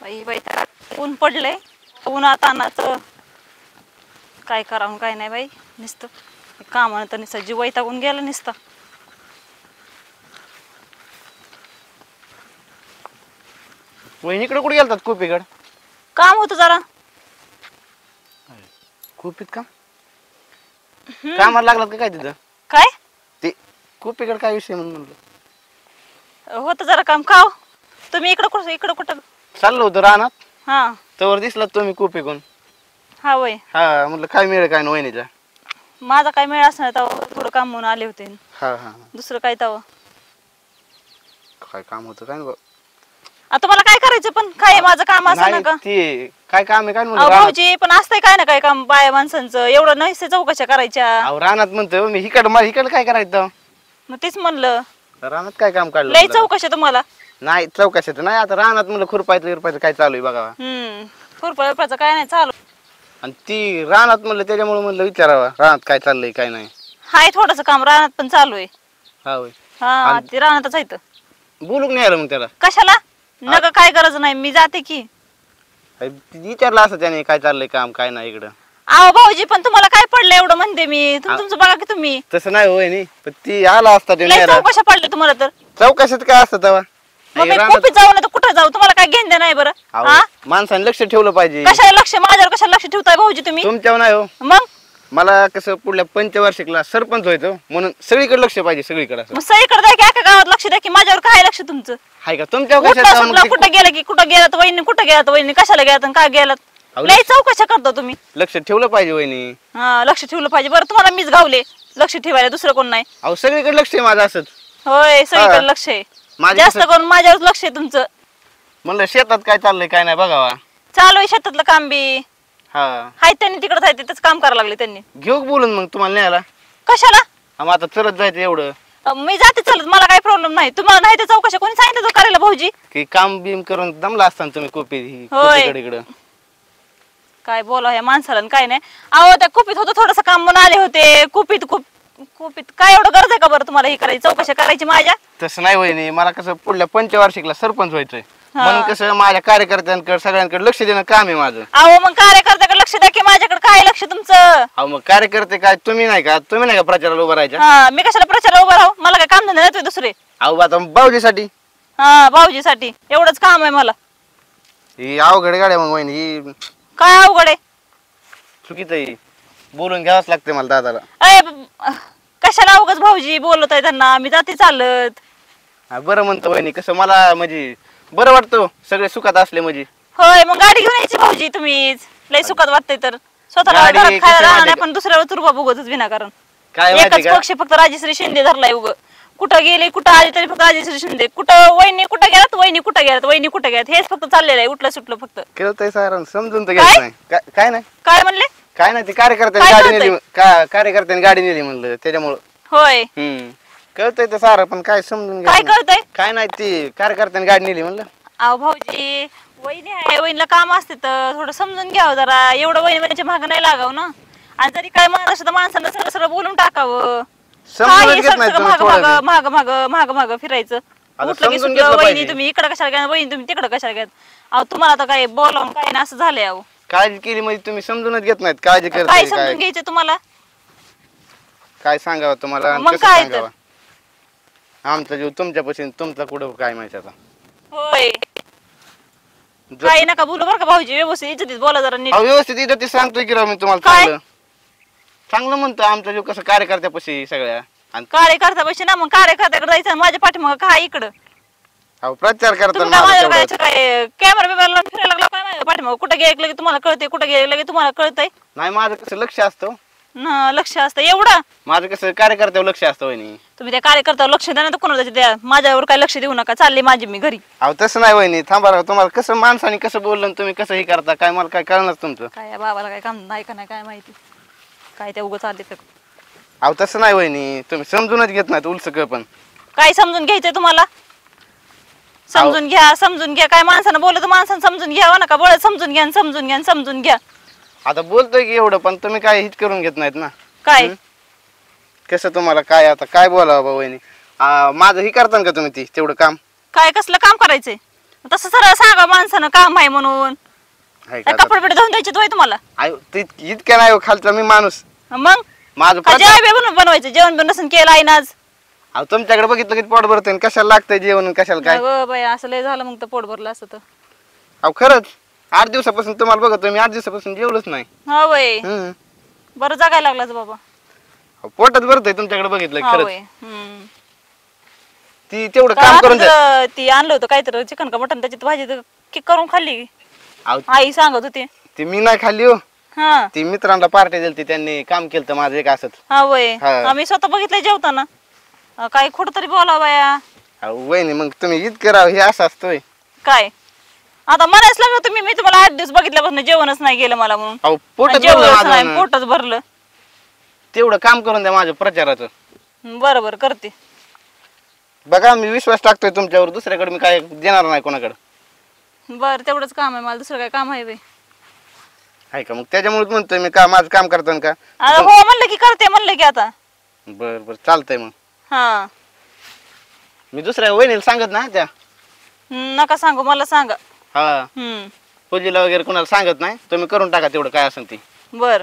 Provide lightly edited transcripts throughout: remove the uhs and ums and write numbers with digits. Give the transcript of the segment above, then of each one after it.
बाई बाई ऊन पडलंय उन्हात तानाचं काय करावं काय नाही बाई नुसतं कामानं तर नुसतं जीव वैतागून गेला नुसतं वहिनीकडे कुठे गेलतात कोपीकड काम होतं जरा कोपीत काम कामाला लागलात का काय तिथं काय ते कोपीकड काय विषय म्हणून म्हणलं होतं जरा काम खाव तुम्ही इकडं कुठं चाललो होतो रानात हा तवर दिसला तुम्ही कोपीकडून हा वय हा म्हटलं काय मिळेल काय ना वहिनीच्या माझा काय मेळ असणार तेव्हा थोडं काम म्हणून आले होते हा हा दुसरं काय तेव्हा काय काम होतं काय ना आता मला काय करायचं पण काय माझं काम असं ना का ते काय काम आहे काय अहो म्हणलं भाऊजी पण असतंय काय ना काय काम बाया माणसांचं एवढं नाही चौकशा करायच्या अहो रानात म्हणतोय मी इकडं काय करायचं मग तेच म्हणलं रानात काय काम काढलं लय म्हणलं? चौकशा तुम्हाला नाही चौकशाचं नाही आता रानात म्हणलं खुरपायचं काय चालू आहे बघा खुरपाचं काय नाही चालू आणि ती रानात म्हणलं त्याच्यामुळे म्हणलं विचारावा रानात काय चाललंय काय नाही हाय थोडस काम रानात पण चालू आहे हा होय हा ते रानातच आहे बोलूक नाही आलं मग त्याला कशाला नका काय गरज नाही मी जाते की विचारलं असं त्याने काय चाललंय काम काय नाही इकडं आहो भाऊजी पण तुम्हाला काय पडलं एवढं म्हणते मी तुमचं बघा की तुम्ही तसं नाही होय नी पण ती आला असता ते लय न्यायला. चौकशा पडल्या तुम्हाला तर चौकशात काय असतं तेव्हा मग मी रानात- कोपीत जाऊ ना तर कुठं जाऊ तुम्हाला काय घेणं देणं नाही बरं अहो, हा माणसाने लक्ष ठेवलं पाहिजे कशाला लक्ष माझ्यावर कशाला लक्ष ठेवताय भाऊजी तुम्ही तुमच्यावर नाही हो मग मला कसं पुढल्या पंचवार्षिकला सरपंच व्हायचं म्हणून सगळीकडे लक्ष पाहिजे सगळीकडे असं मग सगळीकडे द्या की एका गावात लक्ष द्या की माझ्यावर काय लक्ष तुमचं हाय का तुमच्यावर उठला कशात सुटला कुठं गेलं की कुठं गेलात वहिनी कुठं गेलात वहिनी कशाला गेलात आणि काय गेलात अहो, लय चौकशा करता तुम्ही लक्ष ठेवलं पाहिजे वहिनी हा लक्ष ठेवलं पाहिजे बरं तुम्हाला मीच गावले लक्ष ठेवायला दुसरं कोण नाही अहो सगळीकडे लक्ष आहे माझं असंच होय सगळीकडे लक्ष आहे माझ्या जास्त करून माझ्यावर लक्ष आहे तुमचं म्हणलं शेतात काय चाललंय काय नाही बघावा चालू आहे शेतातलं काम बी हा हाय त्यांनी तिकडे जायचं तिथंच काम करायला लागले त्यांनी घेऊ बोलून मग तुम्हाला न्यायला कशाला मग आता चलत जायचं एवढं मी जाते चालत मला काही प्रॉब्लेम नाही तुम्हाला नाही तर चौकशा कोणी सांगितलं तो करायला भाऊजी की काम बिम करून दमला असताना तुम्ही होय. इकडं काय बोला ह्या माणसाला आणि काय नाही अहो त्या कुपीत होतं थोडस काम म्हणून आले होते कुपीत काय एवढं गरज आहे का बरं तुम्हाला हे करायची चौकशा करायची माझ्या तसं नाही वहिनी मला कसं पुढल्या पंचवार्षिकला सरपंच व्हायचंय म्हणून कसं माझ्या कार्यकर्त्यांकडे सगळ्यांकडे लक्ष देणं काम आहे माझं अहो मग कार्यकर्त्याकडे लक्ष द्या की माझ्याकडे काय लक्ष तुमचं अहो मग कार्यकर्ते काय तुम्ही नाही का प्रचाराला उभं राहायच्या हा मी कशाला प्रचार उभा राहू मला काय काम धंदे नाही दुसरे अहो आता भाऊजीसाठी हा भाऊजीसाठी एवढंच काम आहे मला ही अवघड गाड्या मग वहिनी ही काय अवघड आहे चुकीचं आहे बोलून घ्यावंच लागते मला दादाला कशाला अवघड भाऊजी बोलत आहे त्यांना मी जाते चालत बरं म्हणतो वहिनी कसं मला म्हणजे बरं वाटतं सगळे सुखात असले म्हणजे होय मग गाडी घेऊन यायची भाऊजी तुम्हीच लय सुखात वाटतंय तर स्वतःला गाडी घरात कसं खायला राहणार माहिती पण दुसऱ्यावर तुरबा बघतच विनाकारण काय माहिती एकच का पक्ष फक्त राजश्री शिंदे धरलाय उग कुठं गेले कुठं आले तरी फक्त राजश्री शिंदे कुठं वहिनी कुठं गेलात वहिनी कुठं गेलात वहिनी कुठं गेलात हेच फक्त चाललेलं आहे उठलं सुटलं फक्त कळतंय सारण समजून तर काय? घ्यायचं नाही काय नाही काय म्हणले काय नाही ते कार्यकर्त्यांनी काय गाडी कळतंय? नेली कार्यकर्त्यांनी गाडी नेली म्हणलं त्याच्यामुळं होय कळतंय ते सारं पण काय समजून काय घ्यायचं नाही. कळतंय काय नाही ती कार्यकर्त्यांनी गाडी नेली म्हणलं अहो भाऊजी वहिनी आहे वहिनीला काम असते तर थोडं समजून घ्यावं जरा एवढं वहिनीच्या मागं नाही लागावं ना आणि जरी काय म्हणत असं तर माणसानं सरळ सरळ बोलून टाकावं समजून काय घेत नाही तुम्ही माग थोडं बी. माग माग माग माग फिरायचं आता उठलं की समजून सुटलं घेतलं वहिनी पाहिजे. तुम्ही इकडे कशाला घ्या वहिनी तुम्ही तिकडे कशाला घ्या अहो तुम्हाला आता काय बोलावून काय ना असं झालंय अहो काळजी केली म्हणजे तुम्ही समजूनच घेत नाहीत काळजी काय करताय समजून काय घ्यायचं तुम्हाला काय सांगावं तुम्हाला आणि मग कसं काय तर? सांगावं आमचा जीव तुमच्यापासून तुमचा कुठं काय माहिती आता होय जर- काही नका बोलू बरं का भाऊजी व्यवस्थित इज्जतीत बोला जरा नीट अहो, व्यवस्थित इथं ते सांगतोय की राव मी तुम्हाला काय? चांगलं चांगलं म्हणतो आमचा जीव कसं कार्यकर्त्यापाशी सगळ्या आणि कार्यकर्ता पैसे ना मग कार्यकर्त्याकडे जायचं आणि माझ्या पाठीमागं काय इकडं अहो, प्रचार तुम्ही काय करताना माझ्यावर काय काय कॅमेरा बिमेरा फिरायला लागला काय माझ्या पाठीमागं कुठं गेलं की तुम्हाला कळतंय कुठं गेलं की तुम्हाला कळतंय नाही माझं कसं लक्ष असतं लक्ष असतं एवढं माझं कसं कार्यकर्त्यावर लक्ष असतं वहिनी तुम्ही त्या कार्यकर्त्यावर लक्ष द्या ना तर कोणाला द्या माझ्यावर काय लक्ष देऊ नका चालले माझी मी घरी अहो तसं नाही वहिनी थांबा राव तुम्हाला कसं माणसाने कसं बोललं आणि तुम्ही कसं हे करता काय मला काय कळणार तुमचं काय या बाबाला काय काम नाही का नाही काय माहिती काय त्या उगं चालले तर अहो तसं नाही वहिनी तुम्ही समजूनच घेत नाहीत उलसक पण काय समजून घ्यायचंय तुम्हाला समजून घ्या काय माणसानं बोलत माणसानं समजून घ्यावं नका बोलत समजून घ्या आणि समजून घ्या आणि समजून घ्या आता बोलतोय की एवढं पण तुम्ही काय हिट करून घेत नाहीत ना काय कसं तुम्हाला काय आता काय बोलावं बा वहिनी माझं ही करता का तुम्ही ती तेवढं काम काय कसलं काम करायचंय तसं सरळ सांगा माणसानं काम आहे म्हणून. हाय काय का कपडे बिडे धुवून द्यायचे तुम्हाला? आयो ते इतक्या नाही हो खालचा मी माणूस. मग माझं का प्रथा- जेवण बनवायचं? जेवण पण नसून केलं आहे ना आज. अहो तुमच्याकडे बघितलं की पोट भरतंय आणि कशाला लागतंय जेवण आणि कशाला काय. अगं बाई असं लय झालं मग तर पोट भरलं असतं तर. अहो खरंच 8 दिवसापासून तुम्हाला बघतोय मी 8 दिवसापासून जेवलोच नाही. हा वय हम्म. बरं जगायला लागलाच बाबा. अहो, पोटात भरतंय तुमच्याकडे बघितलं की हा खरंच. वय हम्म. ती तेवढं काय काम करून द्या. आता ती आणलं होतं काहीतरी चिकन का मटन त्याची भाजी तर किक करून खाल्ली. अहो आई सांगत होती. ती मी नाही खाल्ली हो. हा ती मित्रांना पार्टी दिली त्यांनी काम केलं तर माझं एक असत. हा वय हा. आम्ही स्वतः बघितलंय जेवताना. काही खोट तरी बोला बाया. अहो वहिनी मग तुम्ही इतकं राव हे असं असतोय. काय आता म्हणायच लागलं तुम्ही, मी तुम्हाला 8 दिवस बघितल्यापासून जेवणच नाही गेलं मला म्हणून. अहो पोटच आणि भरलं जेवणच नाही माझं. पोटच भरलं. तेवढं काम करून द्या माझ्या प्रचाराचं. बरं बरं करते. बघा मी विश्वास टाकतोय तुमच्यावर, दुसऱ्याकडे मी काय देणार नाही कोणाकडे. बरं तेवढंच काम आहे मला, दुसरं काय काम आहे बाई. आहे का मग त्याच्यामुळे म्हणतोय मी का माझं काम करताना का. आता हो म्हणलं की करते म्हणलं की आता. बर बर चालतंय मग. हा मी दुसऱ्या वहिनीला सांगत ना त्या. नका सांगू मला सांगा. हा पूजेला वगैरे कोणाला सांगत नाही, तुम्ही करून टाका तेवढं काय असेल ते. बर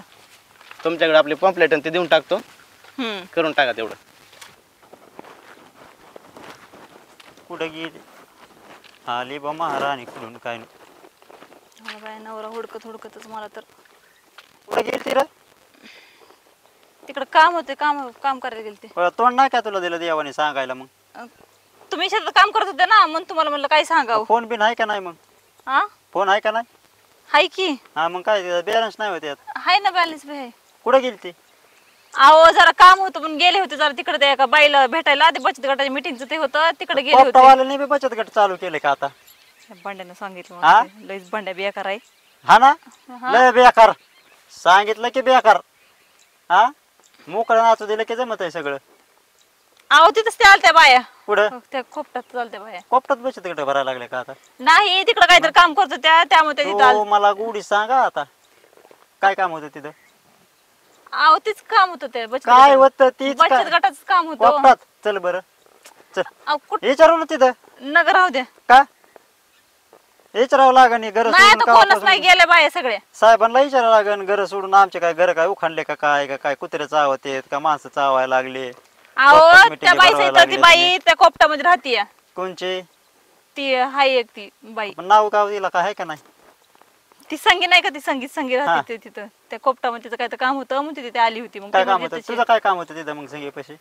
तुमच्याकडे आपले पॉम्पलेट ते देऊन टाकतो, करून टाका तेवढं. कुठं गेली आली बा महाराणी कुठून काय नाही. बाय नवरा हुडकत हुडकतच मला तर. कुठं गेली रे? तिकडे काम होते, काम काम करायला गेलते. तोंड नाही का तुला दिलं देवाने सांगायला? मग तुम्ही शेतात काम करत होते ना, मग तुम्हाला म्हणलं काय सांगावं. फोन बिन आहे का नाही? मग हा फोन आहे का नाही? हाय की. हा मग काय बॅलन्स नाही होते? हाय ना बॅलन्स बी आहे. कुठं गेली ती? अहो जरा काम होतं पण गेले होते जरा तिकडे त्या एका बाईला भेटायला. ते बचत गटाच्या मिटिंगचं ते होतं तिकडे गेले होते. पोपटावाल्याने बी बचत गट चालू केले का आता? बंड्यानं सांगितलं हा? मला ते. लईच बंड्या बेकार आहे. हा ना हा. लय बेकार सांगितलं की बेकार. हा मोकळं नाचू दिलं की जमत आहे सगळं. अहो तिथंच त्या आलत्या बाया. कुठं? त्या खोपटात चालत्या बाया. कोपटात बचत गट भरायला लागले का आता? नाही तिकडे काहीतरी काम करत होत्या त्यामुळे त्या तिथं तो आल्या. मला गुढी सांगा आता काय काम होतं तिथं? अहो तीच काम होतं ते बचत काय गटाचं. होतं तीच बचत काय? गटाचं काम होतं. कोपटात चल बरं चल अहो कुठं विचारू ना तिथं नगर राहू द्या. का विचारावं लागन घर नाही सोडून आता कोणच नाही गावापासून. गेल्या बाया सगळ्या. साहेबांना विचारावं लागन घर सोडून आमचे काय घर काय उखाणले का काय कुत्रे चावतेत का माणसं चावायला लागले? अहो कोपटात meeting त्या बाईचं भरवायला इथं ती लागली बाई त्या कोपटामध्ये राहतीये. कोणचे ती हाय एक ती बाई. पण नाव गाव दिला का आहे का नाही? ती संगी नाही का, ती संगी हा. राहते तिथं त्या कोपटामध्ये. तिचं काय तर काम होतं मग ती तिथे आली होती. मग काय ती काम म्हणली होतं तशी- तुझं? काय काम होतं तिथं मग संगे पैसे?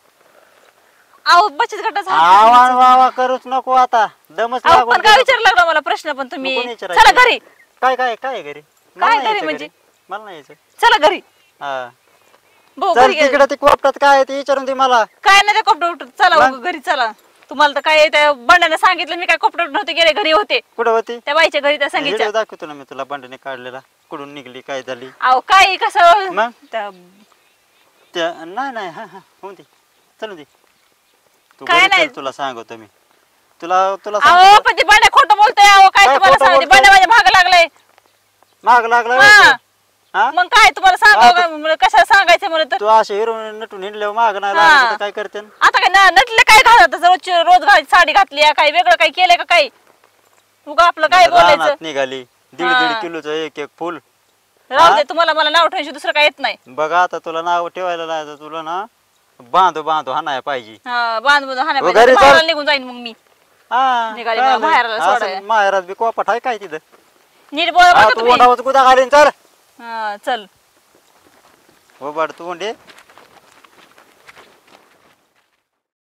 अहो बचत गटाचं आवाज वावा करूच नको आता दमच अहो लागून पण काय गेला. विचारलं लागला मला प्रश्न पण तुम्ही. मग कोणी विचारायचं? चला घरी. काय काय काय आहे घरी? मला काय नाही घरी यायचं म्हणजे? मला नाही यायचं. चला घरी. हा भाऊ चल घरी गेले. तिकडे ते कोपटात काय आहे ते विचारून दे मला. काय नाही त्या कोपटा उठून चला मग? घरी चला. तुम्हाला तर काय त्या बंड्याने सांगितलं, मी काय कोपटा नव्हते गेले, घरी होते कुठं होती? त्या बाईच्या घरी त्या संगीच्या. व्हिडिओ दाखवतो ना मी तुला बंडने काढलेला. कुठून निघली काय झाली? अहो काय कसं मग? त्या- त्या नाही नाही हा हा होऊन दे चलून दे तू काय घरी नाही. चल, तुला सांगतो मी. तुला तुला अहो सांगतो. पण ते बंड्या खोटं बोलतोय. अहो काय काय तुम्हाला खोटं सांगते, बोलतोय? बंड्या माझ्या भाग लागलाय. माग लागला हा. होय तू? हा? मग काय तुम्हाला सांगावं का? कशाला सांगायचं मला तर. तू असे हिरो नटून हिंडल्यावर माग नाही हा. लागलं तर काय करते? आता काय नटले काय घालत रोज घाल साडी घातली आहे, काय वेगळं काय केलंय का काय? उगा आपलं काय बोलायचं. रानात निघाली दीड हा. दीड किलोचं एक एक फुल. राहू दे, तुम्हाला मला नाव ठेवायची दुसरं काय येत नाही. बघा आता तुला नाव ठेवायला लागलं तुला ना बांधू बांधू हाणाय पाहिजे. हा बांध हाण्या हो, पाहिजे. घरी चल. बाहेरला निघून जाईन मग मी. हा निघाली काय मला नाही. बाहेरला असं सोडायला. माहेरात बी कोपट आहे काय तिथं? नीट बोला हा, बरं का तू तुम्ही. ओंडावत कुठं घालीन चल हा चल. हो बाड तू ओंडे